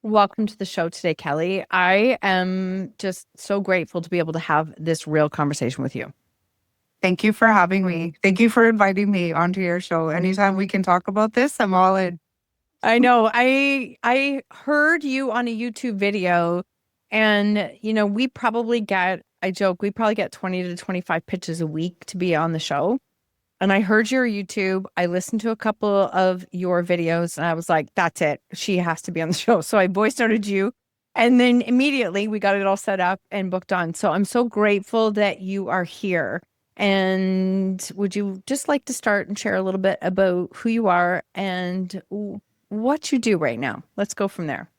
Welcome to the show today, Kelly. I am just so grateful to be able to have this real conversation with you. Thank you for having me. Thank you for inviting me onto your show. Anytime we can talk about this, I'm all in. I know I heard you on a YouTube video and we probably get, I joke, we probably get 20 to 25 pitches a week to be on the show. And I heard your YouTube. I listened to a couple of your videos and I was like, that's it. She has to be on the show. So I voice noted you. And then immediately we got it all set up and booked on. So I'm so grateful that you are here. And would you just like to start and share a little bit about who you are and what you do right now? Let's go from there.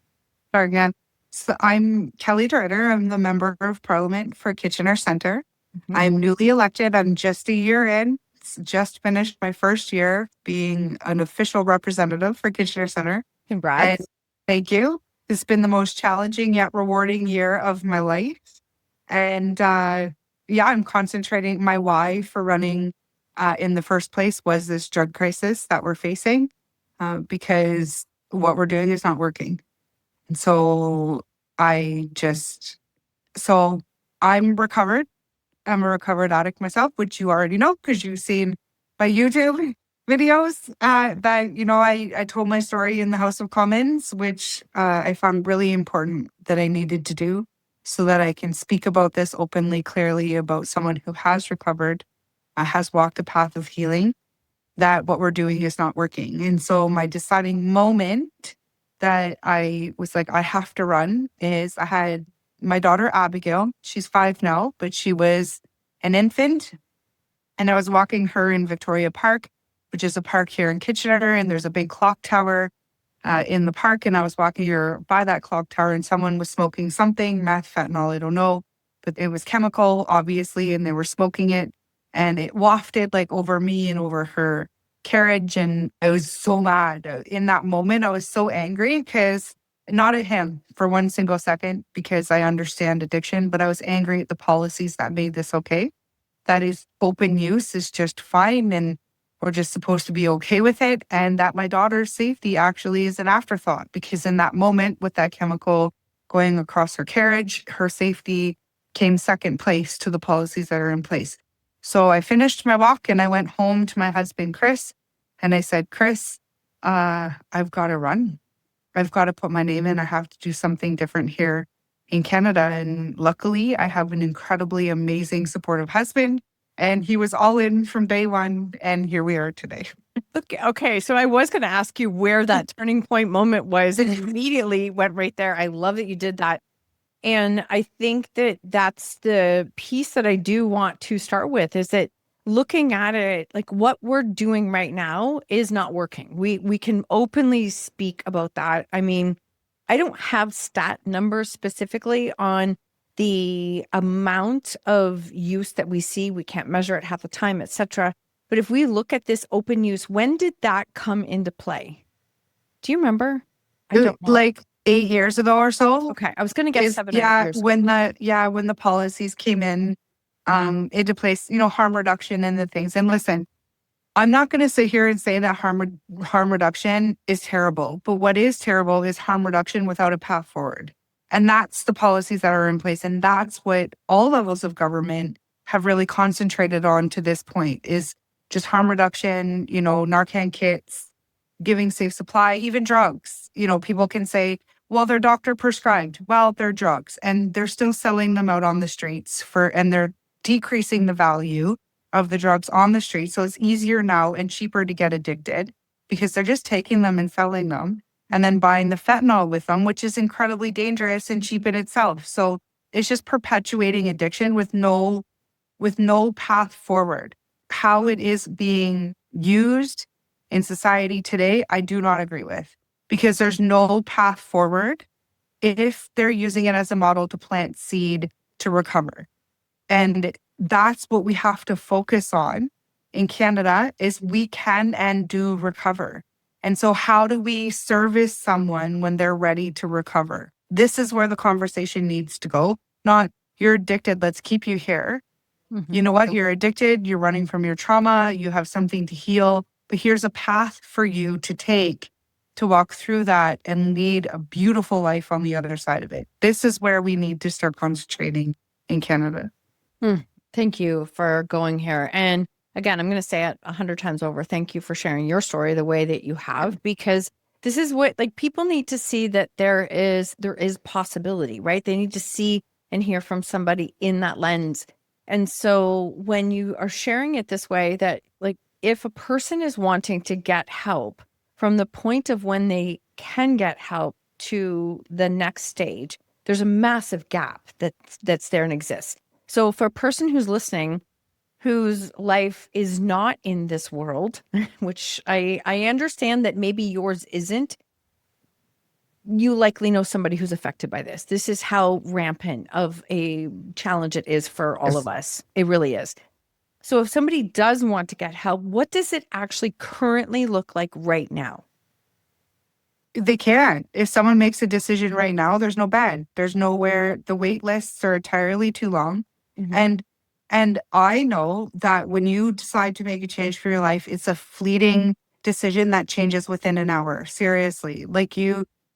Sorry again. So I'm Kelly DeRidder. I'm the Member of Parliament for Kitchener Centre. I'm newly elected. I'm just a year in. Just finished my first year being an official representative for Kitchener Centre. Congrats. And thank you. It's been the most challenging yet rewarding year of my life. And I'm concentrating. My why for running in the first place was this drug crisis that we're facing because what we're doing is not working. And so I'm recovered. I'm a recovered addict myself, which you already know because you've seen my YouTube videos I told my story in the House of Commons, which I found really important that I needed to do so that I can speak about this openly, clearly about someone who has recovered, has walked a path of healing, that what we're doing is not working. And so my deciding moment that I was like, I have to run is I had my daughter, Abigail. She's 5 now, but she was an infant. And I was walking her in Victoria Park, which is a park here in Kitchener. And there's a big clock tower in the park. And I was walking her by that clock tower and someone was smoking something, meth, fentanyl, I don't know. But it was chemical, obviously, and they were smoking it. And it wafted like over me and over her carriage. And I was so mad. In that moment, I was so angry because not at him for one single second, because I understand addiction, but I was angry at the policies that made this okay. That is open use is just fine and we're just supposed to be okay with it. And that my daughter's safety actually is an afterthought because in that moment with that chemical going across her carriage, her safety came second place to the policies that are in place. So I finished my walk and I went home to my husband, Chris, and I said, Chris, I've got to run. I've got to put my name in. I have to do something different here in Canada. And luckily, I have an incredibly amazing, supportive husband. And he was all in from day one. And here we are today. Okay. So I was going to ask you where that turning point moment was and immediately went right there. I love that you did that. And I think that that's the piece that I do want to start with is that looking at it, like what we're doing right now is not working. We can openly speak about that. I mean, I don't have stat numbers specifically on the amount of use that we see. We can't measure it half the time, etc. But if we look at this open use, when did that come into play? Do you remember? I don't know. Like 8 years ago or so. Okay, I was going to get 7 or 8 years. When the policies came in into place, harm reduction and the things. And listen, I'm not going to sit here and say that harm reduction is terrible, but what is terrible is harm reduction without a path forward. And that's the policies that are in place. And that's what all levels of government have really concentrated on to this point is just harm reduction, Narcan kits, giving safe supply, even drugs. People can say, well, they're doctor prescribed. Well, they're drugs and they're still selling them out on the streets and they're decreasing the value of the drugs on the street. So it's easier now and cheaper to get addicted because they're just taking them and selling them and then buying the fentanyl with them, which is incredibly dangerous and cheap in itself. So it's just perpetuating addiction with no path forward. How it is being used in society today, I do not agree with because there's no path forward if they're using it as a model to plant seed to recover. And that's what we have to focus on in Canada is we can and do recover. And so how do we service someone when they're ready to recover? This is where the conversation needs to go. Not you're addicted, let's keep you here. Mm-hmm. You know what? You're addicted, you're running from your trauma, you have something to heal, but here's a path for you to take to walk through that and lead a beautiful life on the other side of it. This is where we need to start concentrating in Canada. Thank you for going here. And again, I'm going to say it 100 times over. Thank you for sharing your story the way that you have, because this is what, like, people need to see that there is possibility, right? They need to see and hear from somebody in that lens. And so when you are sharing it this way, that, like, if a person is wanting to get help from the point of when they can get help to the next stage, there's a massive gap that's there and exists. So for a person who's listening, whose life is not in this world, which I understand that maybe yours isn't, you likely know somebody who's affected by this. This is how rampant of a challenge it is for all of us. It really is. So if somebody does want to get help, what does it actually currently look like right now? They can't. If someone makes a decision right now, there's no bed. There's nowhere. The wait lists are entirely too long. And I know that when you decide to make a change for your life, it's a fleeting decision that changes within an hour. Seriously.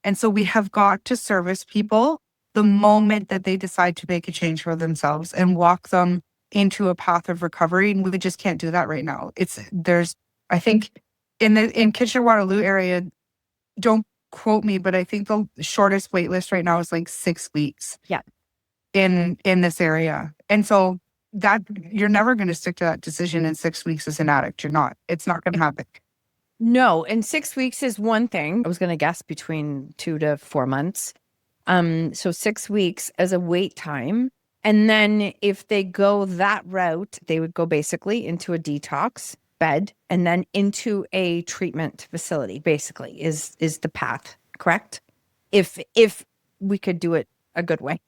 And so we have got to service people the moment that they decide to make a change for themselves and walk them into a path of recovery. And we just can't do that right now. I think in Kitchener-Waterloo area, don't quote me, but I think the shortest wait list right now is like 6 weeks. Yeah. In this area. And so that you're never going to stick to that decision in 6 weeks as an addict. You're not. It's not going to happen. No, and 6 weeks is one thing. I was going to guess between 2 to 4 months. So 6 weeks as a wait time. And then if they go that route, they would go basically into a detox bed and then into a treatment facility, basically, is the path, correct? If we could do it a good way.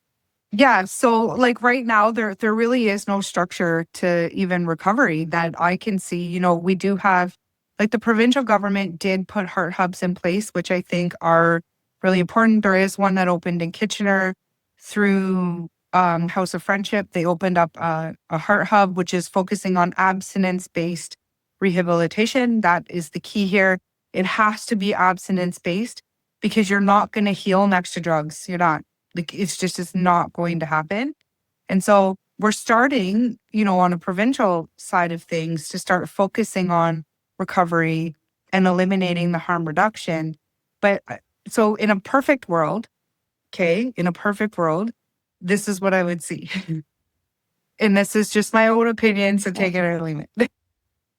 Yeah. So like right now, there really is no structure to even recovery that I can see. You know, we do have, like, the provincial government did put heart hubs in place, which I think are really important. There is one that opened in Kitchener through House of Friendship. They opened up a heart hub, which is focusing on abstinence-based rehabilitation. That is the key here. It has to be abstinence-based because you're not going to heal next to drugs. You're not. Like, it's not going to happen. And so we're starting, on a provincial side of things to start focusing on recovery and eliminating the harm reduction. But so in a perfect world, this is what I would see. And this is just my own opinion, so take it or leave it.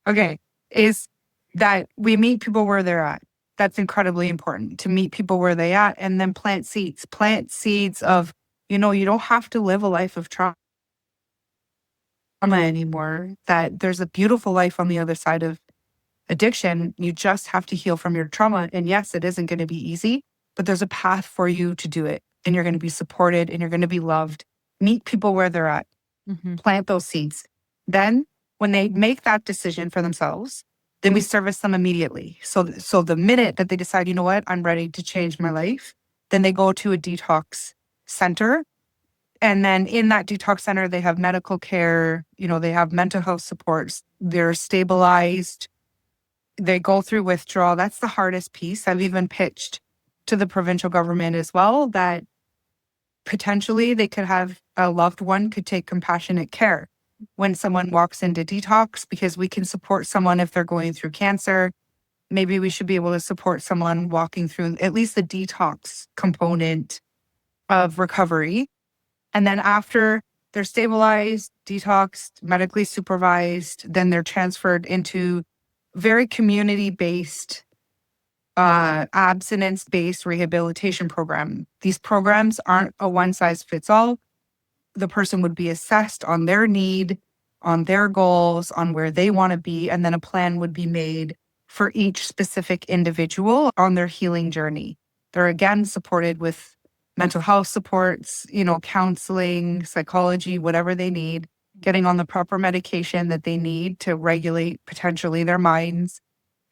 Okay, is that we meet people where they're at. That's incredibly important, to meet people where they at, and then plant seeds of, you don't have to live a life of trauma anymore, that there's a beautiful life on the other side of addiction. You just have to heal from your trauma. And yes, it isn't going to be easy, but there's a path for you to do it, and you're going to be supported and you're going to be loved. Meet people where they're at, plant those seeds. Then when they make that decision for themselves, then we service them immediately. So the minute that they decide, you know what, I'm ready to change my life, then they go to a detox center. And then in that detox center, they have medical care, they have mental health supports, they're stabilized, they go through withdrawal. That's the hardest piece. I've even pitched to the provincial government as well that potentially they could have a loved one could take compassionate care when someone walks into detox, because we can support someone if they're going through cancer. Maybe we should be able to support someone walking through at least the detox component of recovery. And then after they're stabilized, detoxed, medically supervised, then they're transferred into very community-based, abstinence-based rehabilitation program. These programs aren't a one-size-fits-all. The person would be assessed on their need, on their goals, on where they want to be, and then a plan would be made for each specific individual on their healing journey. They're again supported with mental health supports, counseling, psychology, whatever they need, getting on the proper medication that they need to regulate potentially their minds,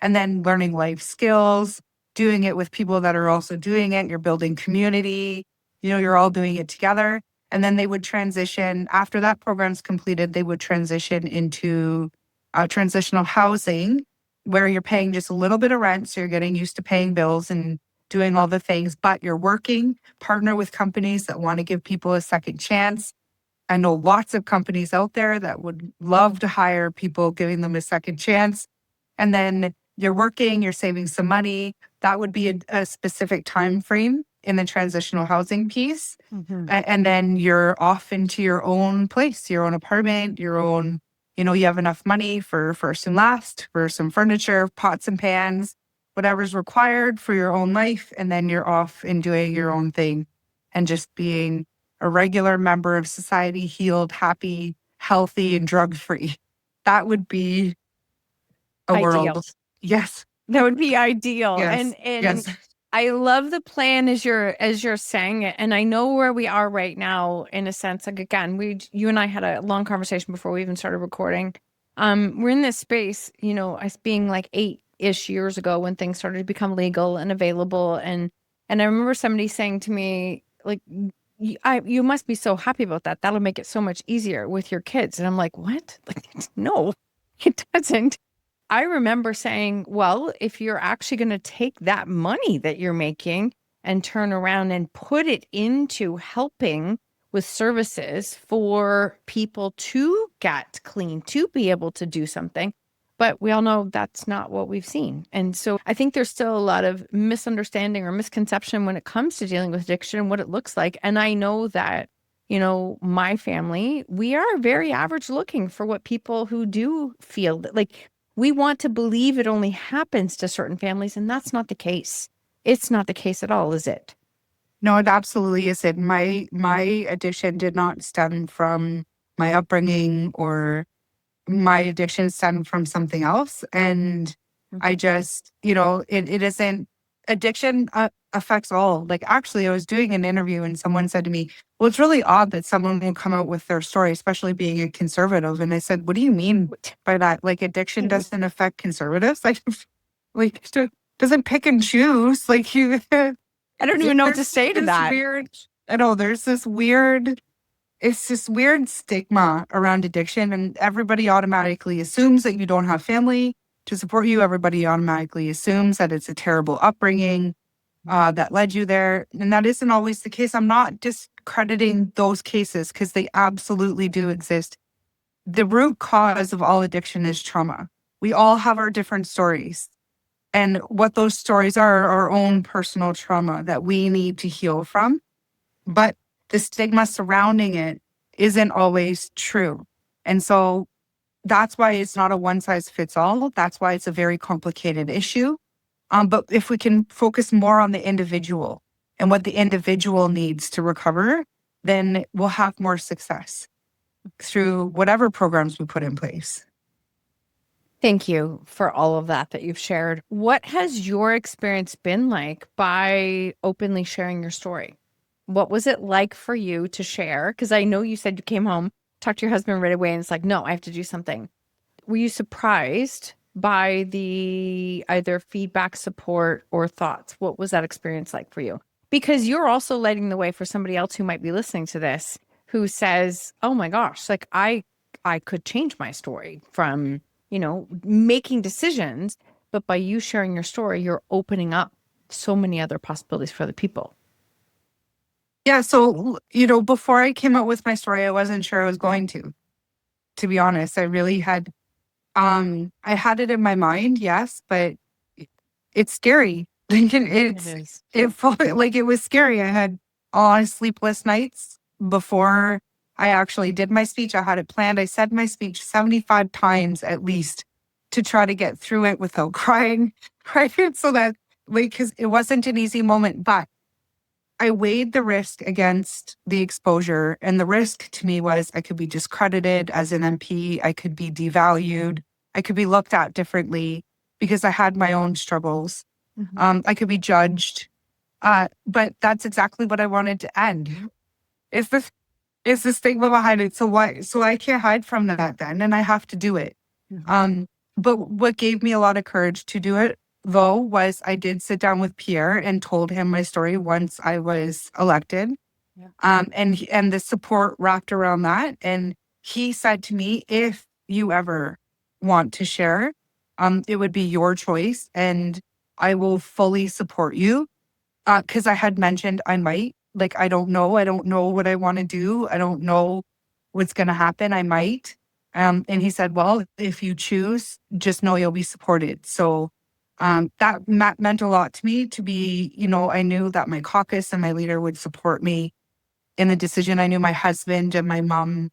and then learning life skills, doing it with people that are also doing it. You're building community, you're all doing it together. And then they would transition, after that program's completed, they would transition into transitional housing, where you're paying just a little bit of rent. So you're getting used to paying bills and doing all the things, but you're working, partner with companies that want to give people a second chance. I know lots of companies out there that would love to hire people, giving them a second chance. And then you're working, you're saving some money. That would be a specific time frame in the transitional housing piece. And then you're off into your own place, your own apartment, your own, you have enough money for first and last, for some furniture, pots and pans, whatever's required for your own life. And then you're off and doing your own thing and just being a regular member of society, healed, happy, healthy, and drug-free. That would be a Ideal. world. Yes. That would be ideal. Yes. And Yes. I love the plan as you're saying it. And I know where we are right now in a sense. Like again, you and I had a long conversation before we even started recording. We're in this space, us being like 8-ish years ago when things started to become legal and available. And I remember somebody saying to me, like, you must be so happy about that. That'll make it so much easier with your kids. And I'm like, what? Like, no, it doesn't. I remember saying, well, if you're actually going to take that money that you're making and turn around and put it into helping with services for people to get clean, to be able to do something. But we all know that's not what we've seen. And so I think there's still a lot of misunderstanding or misconception when it comes to dealing with addiction and what it looks like. And I know that, my family, we are very average looking for what people who do feel that, like, we want to believe it only happens to certain families, and that's not the case. It's not the case at all, is it? No, it absolutely isn't. My addiction did not stem from my upbringing, or my addiction stemmed from something else. And I just, it isn't, addiction affects all. Like, actually, I was doing an interview and someone said to me, well, it's really odd that someone will come out with their story, especially being a conservative. And I said, what do you mean by that? Like, addiction doesn't affect conservatives? Like doesn't pick and choose. Like, you, I don't even know what to say to that. Weird, I know there's this weird, it's this weird stigma around addiction, and everybody automatically assumes that you don't have family to support you. Everybody automatically assumes that it's a terrible upbringing that led you there. And that isn't always the case. I'm not discrediting those cases because they absolutely do exist. The root cause of all addiction is trauma. We all have our different stories. And what those stories are our own personal trauma that we need to heal from. But the stigma surrounding it isn't always true. And so that's why it's not a one size fits all. That's why it's a very complicated issue. But if we can focus more on the individual and what the individual needs to recover, then we'll have more success through whatever programs we put in place. Thank you for all of that you've shared. What has your experience been like by openly sharing your story? What was it like for you to share? Because I know you said you came home, talked to your husband right away, and it's like, no, I have to do something. Were you surprised by the either feedback, support, or thoughts? What was that experience like for you? Because you're also lighting the way for somebody else who might be listening to this, who says, oh my gosh, like I could change my story from, making decisions, but by you sharing your story, you're opening up so many other possibilities for other people. Yeah. So, before I came out with my story, I wasn't sure I was going to be honest. I really had, I had it in my mind, yes, but it's scary. Like, it was scary. I had all sleepless nights before I actually did my speech. I had it planned. I said my speech 75 times at least to try to get through it without crying, right? So that, because it wasn't an easy moment, but I weighed the risk against the exposure. And the risk to me was I could be discredited as an MP. I could be devalued. I could be looked at differently because I had my own struggles. I could be judged. But that's exactly what I wanted to end. It's the stigma behind it. So I can't hide from that then, and I have to do it. But what gave me a lot of courage to do it, though, was I did sit down with Pierre and told him my story once I was elected. And the support wrapped around that. And he said to me, if you ever want to share, It would be your choice, and I will fully support you. Because I had mentioned I might, like, I don't know. I don't know what I want to do. I don't know what's going to happen. I might. And he said, well, if you choose, just know you'll be supported. So that meant a lot to me to be, I knew that my caucus and my leader would support me in the decision. I knew my husband and my mom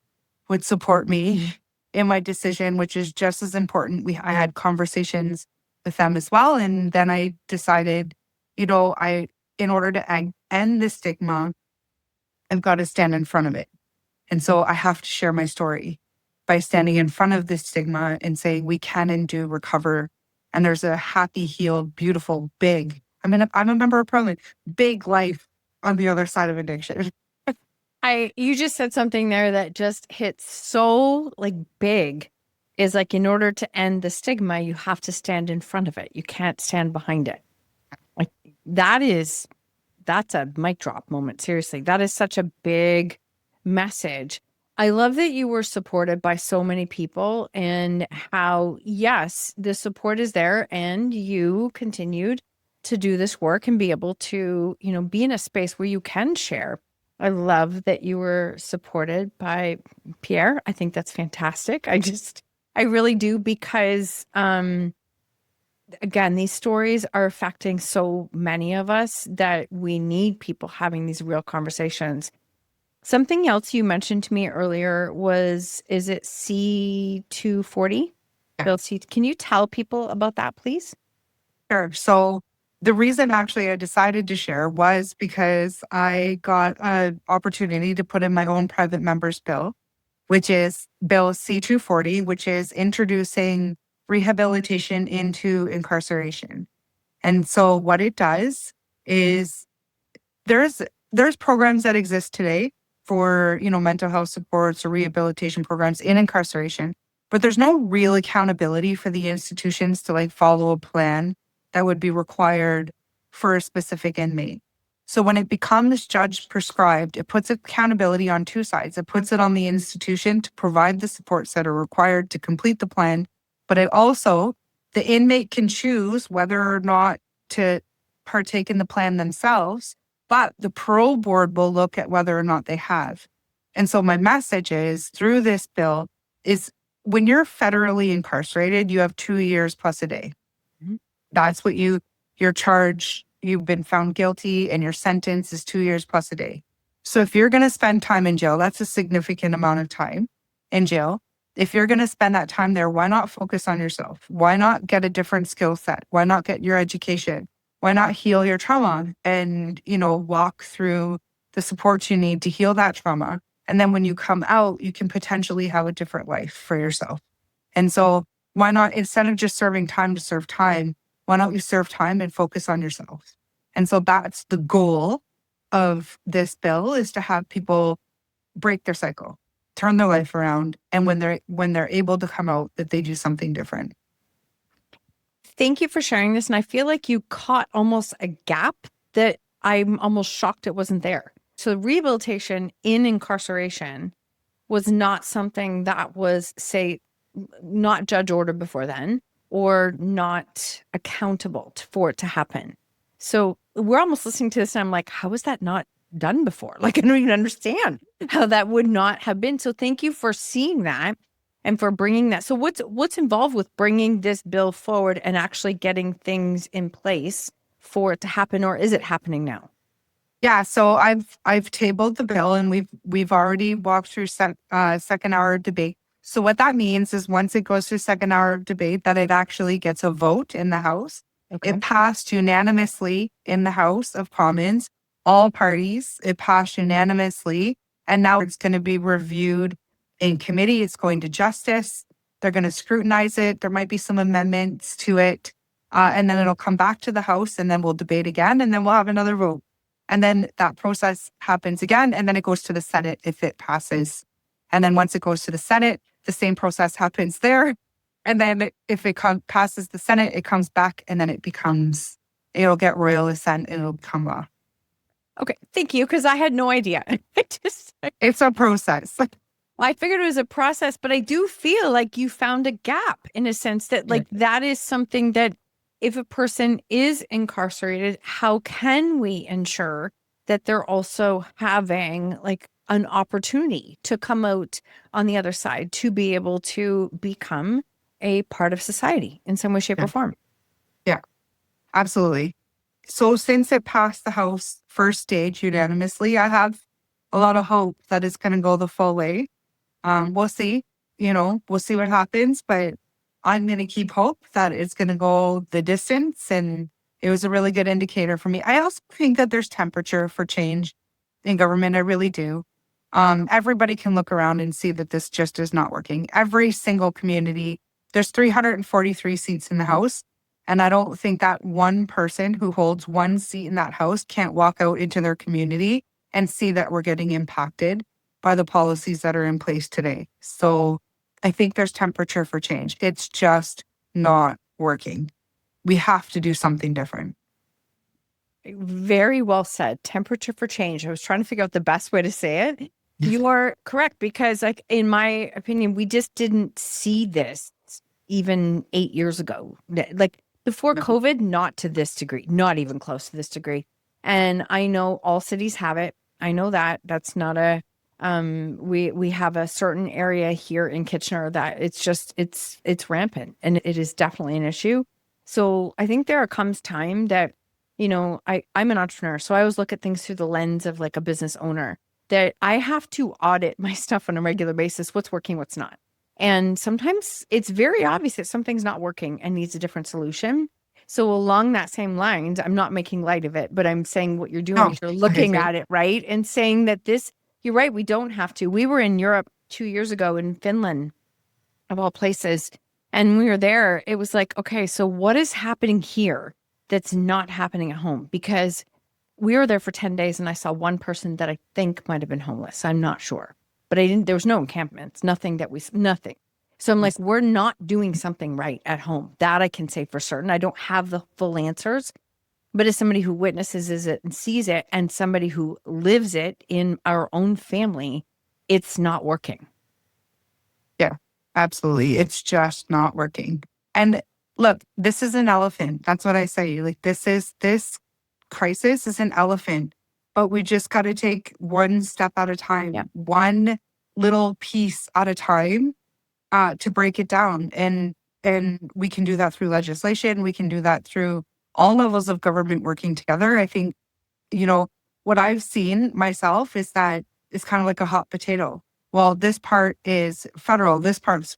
would support me in my decision, which is just as important. I had conversations with them as well. And then I decided, in order to end the stigma, I've got to stand in front of it. And so I have to share my story by standing in front of this stigma and saying we can and do recover. And there's a happy, healed, beautiful, big, I'm a member of parliament, big life on the other side of addiction. You just said something there that just hits so like big, is like, in order to end the stigma, you have to stand in front of it. You can't stand behind it. Like that's a mic drop moment. Seriously, that is such a big message. I love that you were supported by so many people, and how, yes, the support is there, and you continued to do this work and be able to, be in a space where you can share. I love that you were supported by Pierre. I think that's fantastic. I really do, because, again, these stories are affecting so many of us that we need people having these real conversations. Something else you mentioned to me earlier was, is it C240? Yeah. Bill C. Can you tell people about that, please? Sure. So the reason actually I decided to share was because I got an opportunity to put in my own private member's bill, which is Bill C240, which is introducing rehabilitation into incarceration. And so what it does is there's programs that exist today for, mental health supports or rehabilitation programs in incarceration, but there's no real accountability for the institutions to like follow a plan that would be required for a specific inmate. So when it becomes judge prescribed, it puts accountability on two sides. It puts it on the institution to provide the supports that are required to complete the plan, but it also, the inmate can choose whether or not to partake in the plan themselves, but the parole board will look at whether or not they have. And so my message is, through this bill, is when you're federally incarcerated, you have 2 years plus a day. Mhm. That's what your charge, you've been found guilty, and your sentence is 2 years plus a day. So if you're going to spend time in jail, that's a significant amount of time in jail. If you're going to spend that time there, why not focus on yourself? Why not get a different skill set? Why not get your education? Why not heal your trauma and, walk through the supports you need to heal that trauma? And then when you come out, you can potentially have a different life for yourself. And so why not, instead of just serving time to serve time, why don't you serve time and focus on yourself? And so that's the goal of this bill, is to have people break their cycle, turn their life around. And when they're able to come out, that they do something different. Thank you for sharing this. And I feel like you caught almost a gap that I'm almost shocked it wasn't there. So rehabilitation in incarceration was not something that was, say, not judge ordered before then, or not accountable for it to happen. So we're almost listening to this and I'm like, how is that not done before? Like, I don't even understand how that would not have been. So thank you for seeing that and for bringing that. So what's involved with bringing this bill forward and actually getting things in place for it to happen, or is it happening now? Yeah, so I've tabled the bill, and we've already walked through second hour of debate. So what that means is, once it goes through second hour of debate, that it actually gets a vote in the House. Okay. It passed unanimously in the House of Commons, all parties. It passed unanimously, and now it's going to be reviewed in committee. It's going to justice. They're going to scrutinize it. There might be some amendments to it, and then it'll come back to the House, and then we'll debate again, and then we'll have another vote. And then that process happens again, and then it goes to the Senate if it passes. And then once it goes to the Senate, the same process happens there. And then if it passes the Senate, it comes back, and then it'll get royal assent, and it'll become law. Okay, thank you, because I had no idea. It's a process. I figured it was a process, but I do feel like you found a gap in a sense that like that is something that if a person is incarcerated, how can we ensure that they're also having like an opportunity to come out on the other side to be able to become a part of society in some way, shape, Yeah. or form? Yeah, absolutely. So since it passed the House first stage unanimously, I have a lot of hope that it's going to go the full way. We'll see, we'll see what happens, but I'm going to keep hope that it's going to go the distance. And it was a really good indicator for me. I also think that there's temperature for change in government. I really do. Everybody can look around and see that this just is not working. Every single community, there's 343 seats in the House. And I don't think that one person who holds one seat in that House can't walk out into their community and see that we're getting impacted by the policies that are in place today. So I think there's temperature for change. It's just not working. We have to do something different. Very well said. Temperature for change. I was trying to figure out the best way to say it. You are correct because, like, in my opinion, we just didn't see this even 8 years ago. Like before No. COVID, not to this degree, not even close to this degree. And I know all cities have it. I know that that's not a we have a certain area here in Kitchener that it's rampant and it is definitely an issue. So I think there comes time that I'm an entrepreneur, so I always look at things through the lens of like a business owner, that I have to audit my stuff on a regular basis, what's working, what's not. And sometimes it's very obvious that something's not working and needs a different solution. So along that same lines, I'm not making light of it, but I'm saying what you're doing is you're looking at it, right? And saying that you're right, we don't have to. We were in Europe 2 years ago in Finland, of all places. And we were there, it was like, okay, so what is happening here that's not happening at home? Because we were there for 10 days and I saw one person that I think might have been homeless. I'm not sure, but there was no encampments, nothing. So I'm like, we're not doing something right at home. That I can say for certain. I don't have the full answers, but as somebody who witnesses it and sees it and somebody who lives it in our own family, it's not working. Yeah, absolutely. It's just not working. And look, this is an elephant. That's what I say. Like this crisis is an elephant, but we just got to take one step at a time, one little piece at a time, to break it down. And we can do that through legislation. We can do that through all levels of government working together. I think, what I've seen myself is that it's kind of like a hot potato. Well, this part is federal, this part's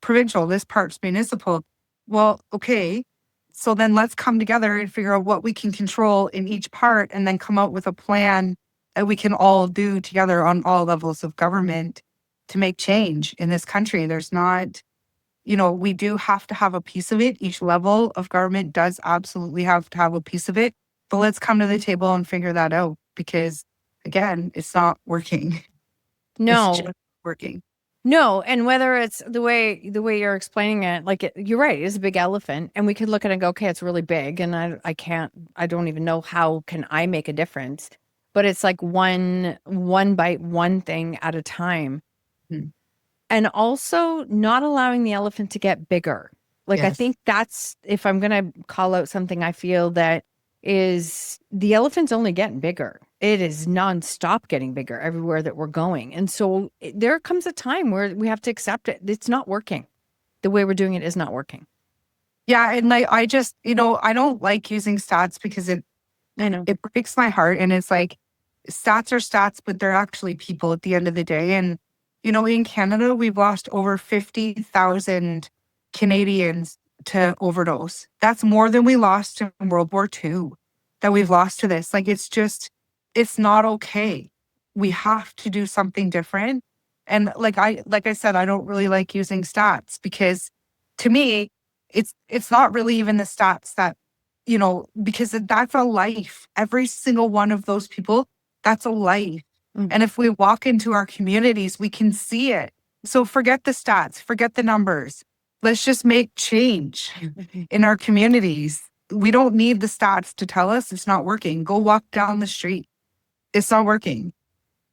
provincial, this part's municipal. Well, okay. So then let's come together and figure out what we can control in each part and then come out with a plan that we can all do together on all levels of government to make change in this country. There's not, we do have to have a piece of it. Each level of government does absolutely have to have a piece of it. But let's come to the table and figure that out because, again, it's not working. No. It's just working. No, and whether it's the way you're explaining it, like you're right, it is a big elephant, and we could look at it and go, okay, it's really big, and I don't even know how can I make a difference, but it's like one bite, one thing at a time, and also not allowing the elephant to get bigger. Like I think that's, if I'm gonna call out something, I feel that is the elephant's only getting bigger. It is nonstop getting bigger everywhere that we're going. And so there comes a time where we have to accept it. It's not working. The way we're doing it is not working. Yeah. And like, I just, I don't like using stats because it breaks my heart. And it's like, stats are stats, but they're actually people at the end of the day. And, in Canada, we've lost over 50,000 Canadians to overdose. That's more than we lost in World War II that we've lost to this. Like, it's not okay. We have to do something different. And like I said, I don't really like using stats because to me, it's not really even the stats that, because that's a life. Every single one of those people, that's a life. And if we walk into our communities, we can see it. So forget the stats, forget the numbers. Let's just make change in our communities. We don't need the stats to tell us it's not working. Go walk down the street. It's not working.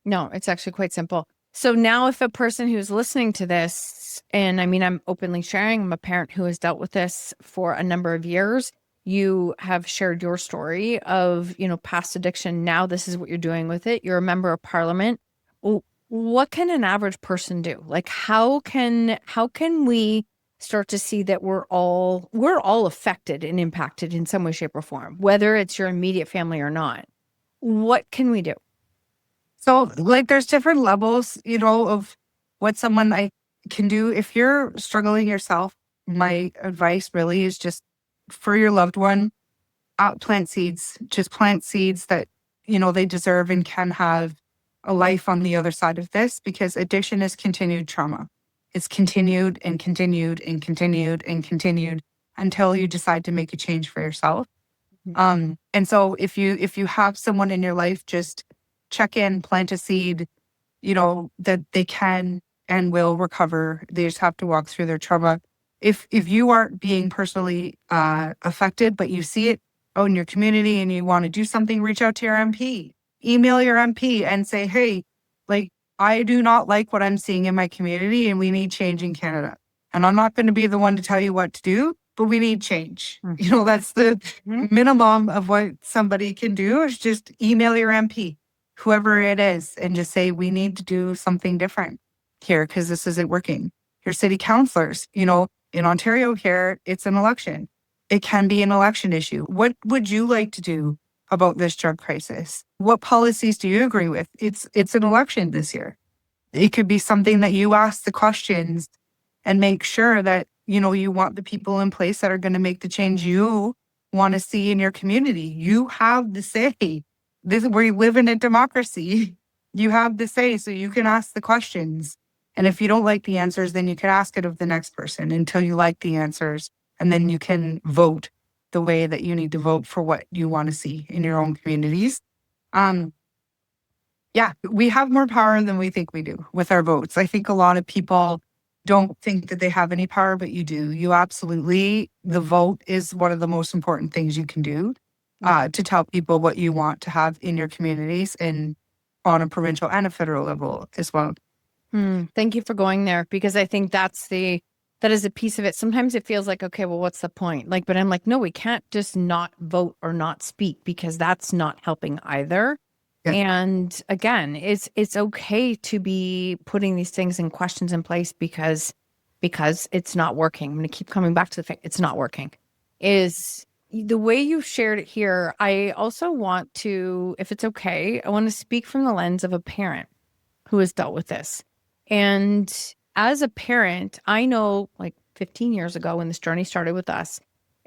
No, it's actually quite simple. So now if a person who's listening to this, and I mean, I'm openly sharing, I'm a parent who has dealt with this for a number of years. You have shared your story of, past addiction. Now this is what you're doing with it. You're a member of parliament. What can an average person do? Like how can we start to see that we're all affected and impacted in some way, shape, or form, whether it's your immediate family or not? What can we do? So, like, there's different levels, of what someone can do. If you're struggling yourself, my advice really is just for your loved one, plant seeds. Just plant seeds that, they deserve and can have a life on the other side of this, because addiction is continued trauma. It's continued and continued and continued and continued until you decide to make a change for yourself. And so if you have someone in your life, just check in, plant a seed, that they can and will recover. They just have to walk through their trauma. If you aren't being personally affected, but you see it out in your community and you want to do something, reach out to your MP, email your MP and say, hey, like, I do not like what I'm seeing in my community and we need change in Canada. And I'm not going to be the one to tell you what to do, but we need change. That's the minimum of what somebody can do, is just email your MP, whoever it is, and just say, we need to do something different here because this isn't working. Your city councillors, in Ontario here, it's an election. It can be an election issue. What would you like to do about this drug crisis? What policies do you agree with? It's an election this year. It could be something that you ask the questions and make sure that, you want the people in place that are going to make the change you want to see in your community. You have the say. We live in a democracy. You have the say, so you can ask the questions. And if you don't like the answers, then you can ask it of the next person until you like the answers. And then you can vote the way that you need to vote for what you want to see in your own communities. Yeah, we have more power than we think we do with our votes. I think a lot of people don't think that they have any power, but you do. You absolutely, the vote is one of the most important things you can do to tell people what you want to have in your communities and on a provincial and a federal level as well. Thank you for going there, because I think that is a piece of it. Sometimes it feels like, okay, well, what's the point? But I'm like, no, we can't just not vote or not speak, because that's not helping either. Yeah. And again, it's okay to be putting these things and questions in place because it's not working. I'm going to keep coming back to the fact it's not working. Is the way you've shared it here. I also want to, if it's okay, I want to speak from the lens of a parent who has dealt with this. And as a parent, I know, like 15 years ago when this journey started with us,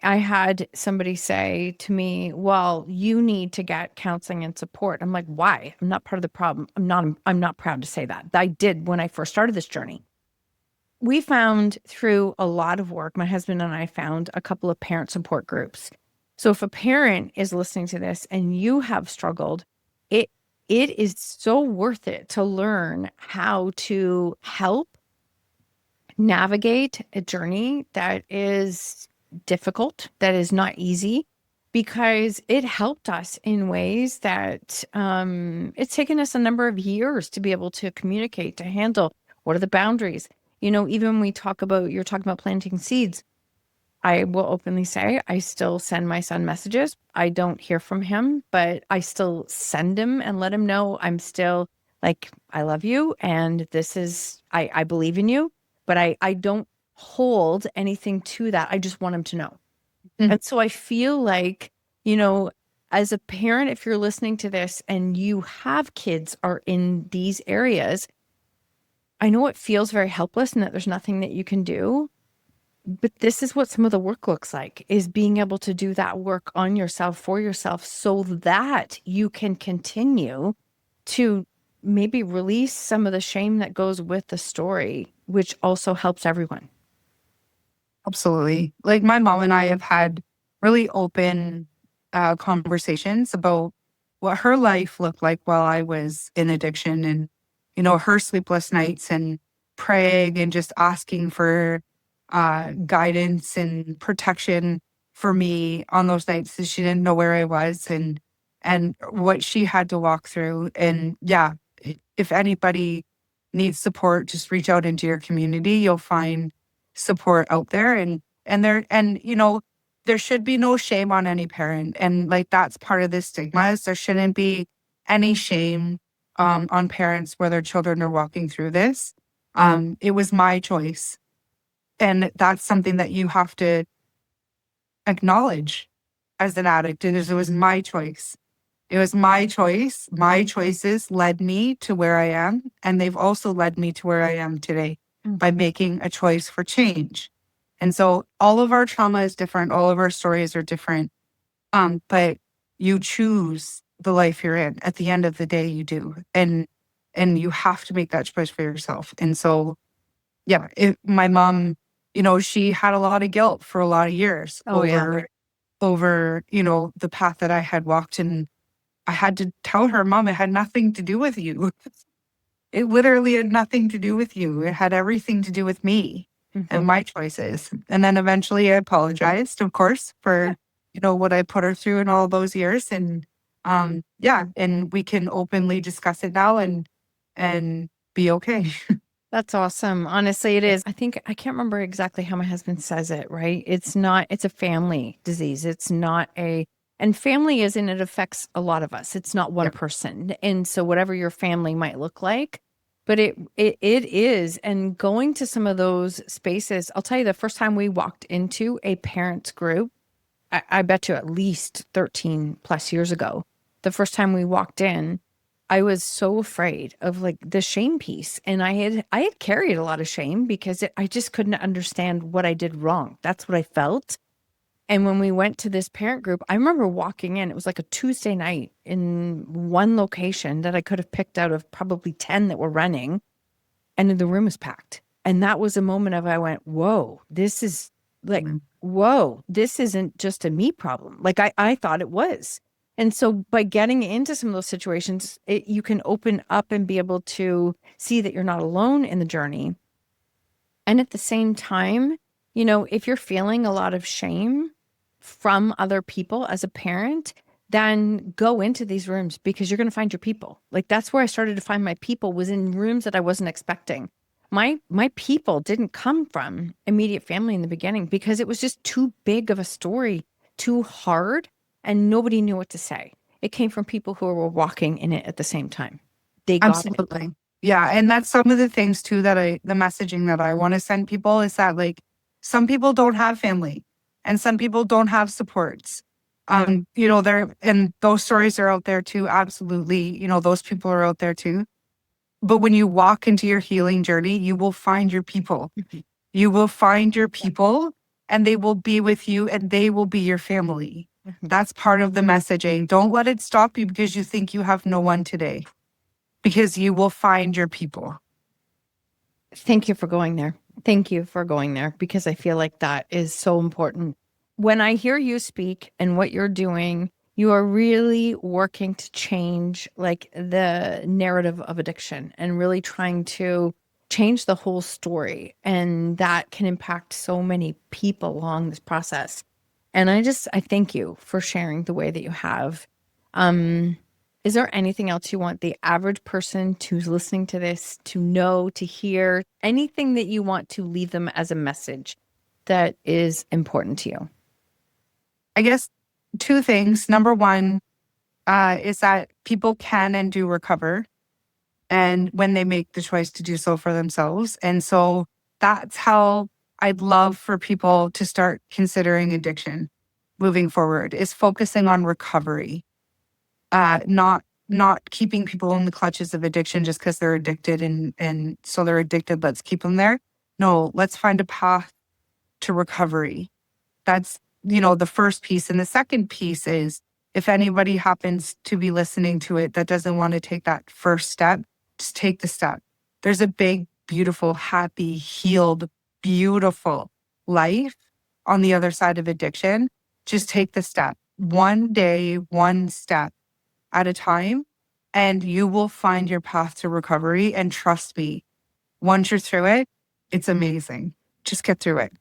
I had somebody say to me, well, you need to get counseling and support. I'm like, why? I'm not part of the problem. I'm not proud to say that. I did when I first started this journey. We found through a lot of work, my husband and I found a couple of parent support groups. So if a parent is listening to this and you have struggled, it is so worth it to learn how to help navigate a journey that is difficult, that is not easy, because it helped us in ways that it's taken us a number of years to be able to communicate, to handle. What are the boundaries? Even when you're talking about planting seeds, I will openly say I still send my son messages. I don't hear from him, but I still send him and let him know I'm still like, I love you. And I believe in you, but I don't hold anything to that. I just want him to know. And so I feel like, as a parent, if you're listening to this and you have kids are in these areas, I know it feels very helpless and that there's nothing that you can do. But this is what some of the work looks like, is being able to do that work on yourself, for yourself, so that you can continue to maybe release some of the shame that goes with the story, which also helps everyone. Absolutely. Like, my mom and I have had really open conversations about what her life looked like while I was in addiction, and, her sleepless nights and praying and just asking for guidance and protection for me on those nights that she didn't know where I was, and what she had to walk through. And yeah, if anybody needs support, just reach out into your community. You'll find support out there. And there should be no shame on any parent. And like, that's part of this stigma is there shouldn't be any shame on parents where their children are walking through this. It was my choice. And that's something that you have to acknowledge as an addict. It was my choice. It was my choice. My choices led me to where I am. And they've also led me to where I am today by making a choice for change. And so all of our trauma is different. All of our stories are different. But you choose the life you're in. At the end of the day, you do. And you have to make that choice for yourself. And so, yeah, my mom, she had a lot of guilt for a lot of years over, the path that I had walked. And I had to tell her, Mom, it had nothing to do with you. It literally had nothing to do with you. It had everything to do with me and my choices. And then eventually I apologized, of course, for, what I put her through in all those years. And and we can openly discuss it now and be okay. That's awesome. Honestly, it is. I think I can't remember exactly how my husband says it, right? It's a family disease. It's not and family it affects a lot of us. It's not one person. And so whatever your family might look like, but it is. And going to some of those spaces, I'll tell you, the first time we walked into a parents group, I bet you at least 13 plus years ago, the first time we walked in, I was so afraid of like the shame piece. And I had carried a lot of shame because I just couldn't understand what I did wrong. That's what I felt. And when we went to this parent group, I remember walking in, it was like a Tuesday night in one location that I could have picked out of probably 10 that were running. And the room was packed. And that was a moment of, I went, whoa, this is like, whoa, this isn't just a me problem. Like I thought it was. And so by getting into some of those situations, you can open up and be able to see that you're not alone in the journey. And at the same time, if you're feeling a lot of shame from other people as a parent, then go into these rooms because you're going to find your people. Like that's where I started to find my people, was in rooms that I wasn't expecting. My people didn't come from immediate family in the beginning because it was just too big of a story, too hard, and nobody knew what to say. It came from people who were walking in it at the same time. They got Absolutely. It. Yeah. And that's some of the things too the messaging that I want to send people is that like some people don't have family and some people don't have supports. And those stories are out there too. Absolutely. Those people are out there too. But when you walk into your healing journey, you will find your people. You will find your people and they will be with you and they will be your family. That's part of the messaging. Don't let it stop you because you think you have no one today, because you will find your people. Thank you for going there. Thank you for going there because I feel like that is so important. When I hear you speak and what you're doing, you are really working to change like the narrative of addiction and really trying to change the whole story. And that can impact so many people along this process. And I thank you for sharing the way that you have. Is there anything else you want the average person who's listening to this to know, to hear, anything that you want to leave them as a message that is important to you? I guess two things. Number one is that people can and do recover, and when they make the choice to do so for themselves. And so that's how I'd love for people to start considering addiction moving forward, is focusing on recovery, not keeping people in the clutches of addiction just because they're addicted and so they're addicted, let's keep them there. No, let's find a path to recovery. That's, the first piece. And the second piece is, if anybody happens to be listening to it that doesn't want to take that first step, just take the step. There's a big, beautiful, happy, healed, beautiful life on the other side of addiction. Just take the step. One day, one step at a time, and you will find your path to recovery. And trust me, once you're through it, it's amazing. Just get through it.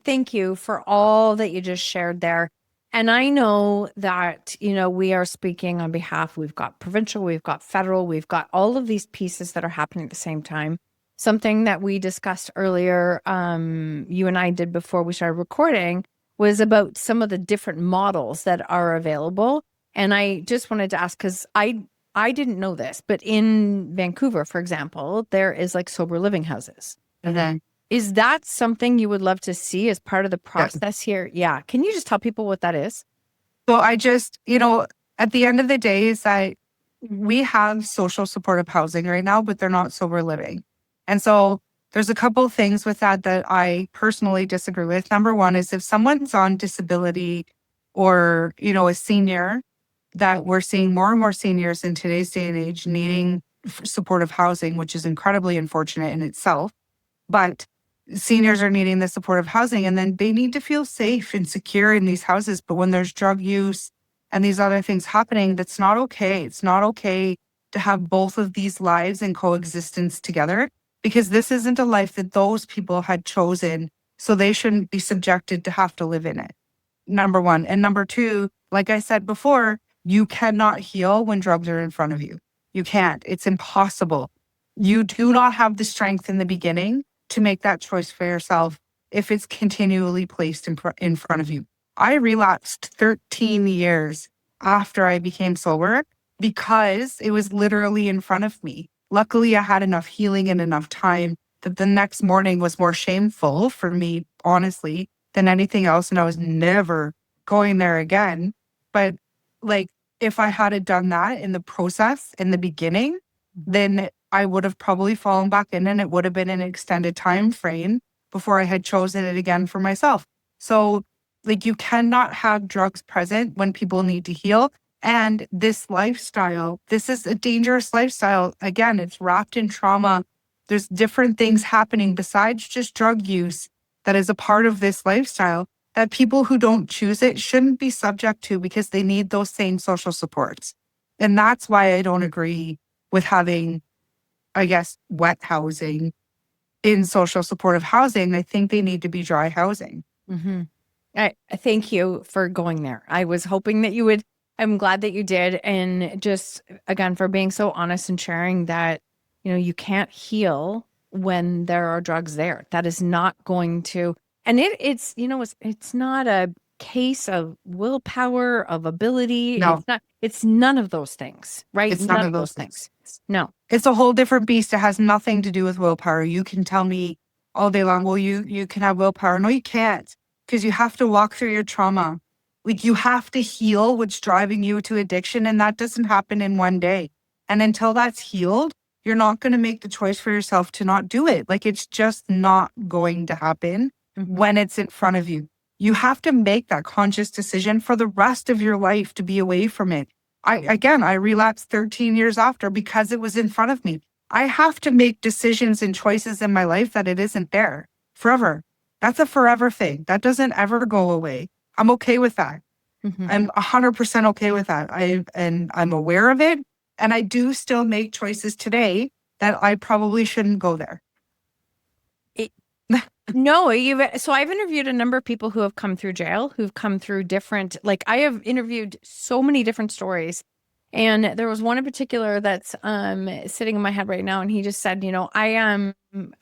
Thank you for all that you just shared there. And I know that, we are speaking on behalf, we've got provincial, we've got federal, we've got all of these pieces that are happening at the same time. Something that we discussed earlier, you and I did before we started recording, was about some of the different models that are available. And I just wanted to ask, because I didn't know this, but in Vancouver, for example, there is like sober living houses. then Is that something you would love to see as part of the process here? Yeah. Can you just tell people what that is? So I just, at the end of the day is that we have social supportive housing right now, but they're not sober living. And so there's a couple of things with that I personally disagree with. Number one is if someone's on disability or, a senior, that we're seeing more and more seniors in today's day and age needing supportive housing, which is incredibly unfortunate in itself. But seniors are needing the supportive housing, and then they need to feel safe and secure in these houses. But when there's drug use and these other things happening, that's not okay. It's not okay to have both of these lives in coexistence together, because this isn't a life that those people had chosen. So they shouldn't be subjected to have to live in it. Number one. And number two, like I said before, you cannot heal when drugs are in front of you. You can't. It's impossible. You do not have the strength in the beginning to make that choice for yourself if it's continually placed in front of you. I relapsed 13 years after I became sober because it was literally in front of me. Luckily, I had enough healing and enough time that the next morning was more shameful for me, honestly, than anything else. And I was never going there again. But like, if I had done that in the process in the beginning, then I would have probably fallen back in, and it would have been an extended time frame before I had chosen it again for myself. So like, you cannot have drugs present when people need to heal. And this lifestyle, this is a dangerous lifestyle. Again, it's wrapped in trauma. There's different things happening besides just drug use that is a part of this lifestyle that people who don't choose it shouldn't be subject to, because they need those same social supports. And that's why I don't agree with having, I guess, wet housing in social supportive housing. I think they need to be dry housing. Mm-hmm. I thank you for going there. I was hoping that you would. I'm glad that you did. And just again, for being so honest and sharing that, you can't heal when there are drugs there. That is not going to, and it's not a case of willpower, of ability. No. It's none of those things, right? It's none of those things. No. It's a whole different beast. It has nothing to do with willpower. You can tell me all day long, well, you can have willpower. No, you can't, because you have to walk through your trauma. Like, you have to heal what's driving you to addiction, and that doesn't happen in one day. And until that's healed, you're not going to make the choice for yourself to not do it. Like, it's just not going to happen when it's in front of you. You have to make that conscious decision for the rest of your life to be away from it. I relapsed 13 years after because it was in front of me. I have to make decisions and choices in my life that it isn't there forever. That's a forever thing. That doesn't ever go away. I'm okay with that. Mm-hmm. I'm 100% okay with that. I'm aware of it. And I do still make choices today that I probably shouldn't go there. No, so I've interviewed a number of people who have come through jail, who've come through different, like I have interviewed so many different stories. And there was one in particular that's sitting in my head right now. And he just said, I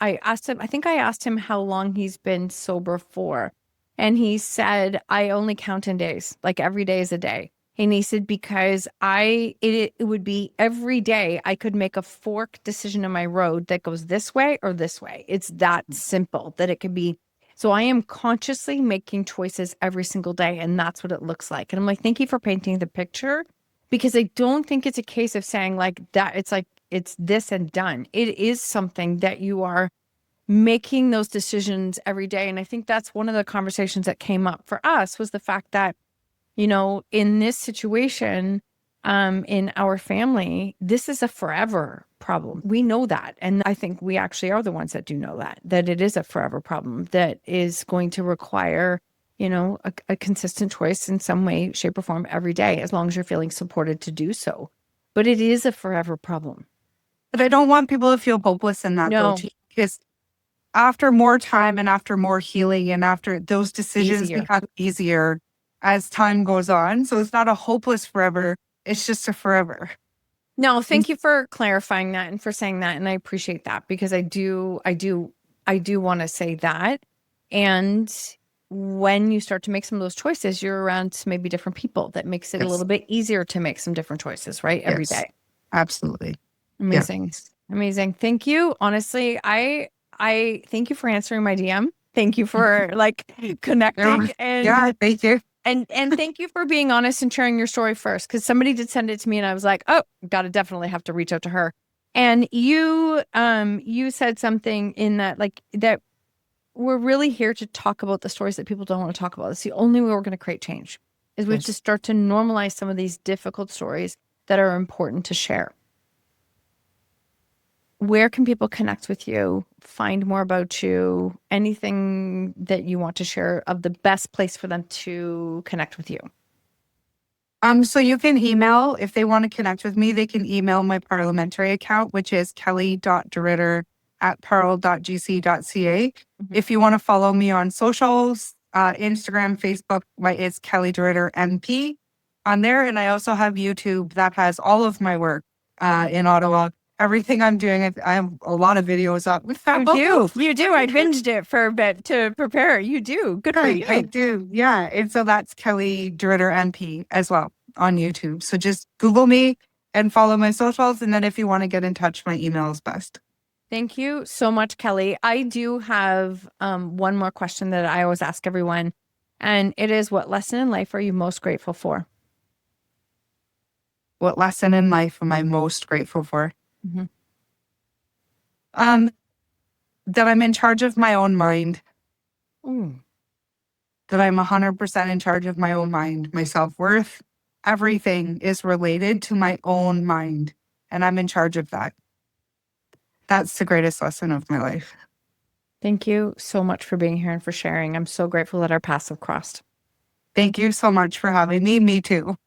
asked him how long he's been sober for. And he said, I only count in days, like every day is a day. And he said, because it would be every day I could make a fork decision in my road that goes this way or this way. It's that simple that it could be. So I am consciously making choices every single day. And that's what it looks like. And I'm like, thank you for painting the picture, because I don't think it's a case of saying like that. It's like, it's this and done. It is something that you are making those decisions every day. And I think that's one of the conversations that came up for us, was the fact that, in this situation, in our family, this is a forever problem. We know that. And I think we actually are the ones that do know that it is a forever problem that is going to require, a consistent choice in some way, shape, or form every day, as long as you're feeling supported to do so. But it is a forever problem. But I don't want people to feel hopeless in that, No. though, because after more time and after more healing and after those decisions become easier, as time goes on. So it's not a hopeless forever. It's just a forever. No, thank you for clarifying that and for saying that. And I appreciate that because I do want to say that. And when you start to make some of those choices, you're around maybe different people. That makes it a little bit easier to make some different choices, right? Every day. Absolutely. Amazing. Yeah. Amazing. Thank you. Honestly, I thank you for answering my DM. Thank you for like connecting and thank you. And thank you for being honest and sharing your story first, because somebody did send it to me and I was like, oh, gotta definitely have to reach out to her. And you said something in that, like, that we're really here to talk about the stories that people don't want to talk about. It's the only way we're going to create change is we have to start to normalize some of these difficult stories that are important to share. Where can people connect with you, find more about you, anything that you want to share of the best place for them to connect with you? So you can email, if they want to connect with me, they can email my parliamentary account, which is kelly.derridder@parl.gc.ca. Mm-hmm. If you want to follow me on socials, Instagram, Facebook, it's Kelly DeRidder MP on there. And I also have YouTube that has all of my work in Ottawa. Everything I'm doing, I have a lot of videos up. You do. I binged it for a bit to prepare. You do. Good for you. I do. Yeah. And so that's Kelly DeRidder MP as well on YouTube. So just Google me and follow my socials. And then if you want to get in touch, my email is best. Thank you so much, Kelly. I do have one more question that I always ask everyone. And it is, what lesson in life are you most grateful for? What lesson in life am I most grateful for? Mm-hmm. That I'm in charge of my own mind. That I'm 100% in charge of my own mind, my self-worth. Everything is related to my own mind, and I'm in charge of that. That's the greatest lesson of my life. Thank you so much for being here and for sharing. I'm so grateful that our paths have crossed. Thank you so much for having me. Me too.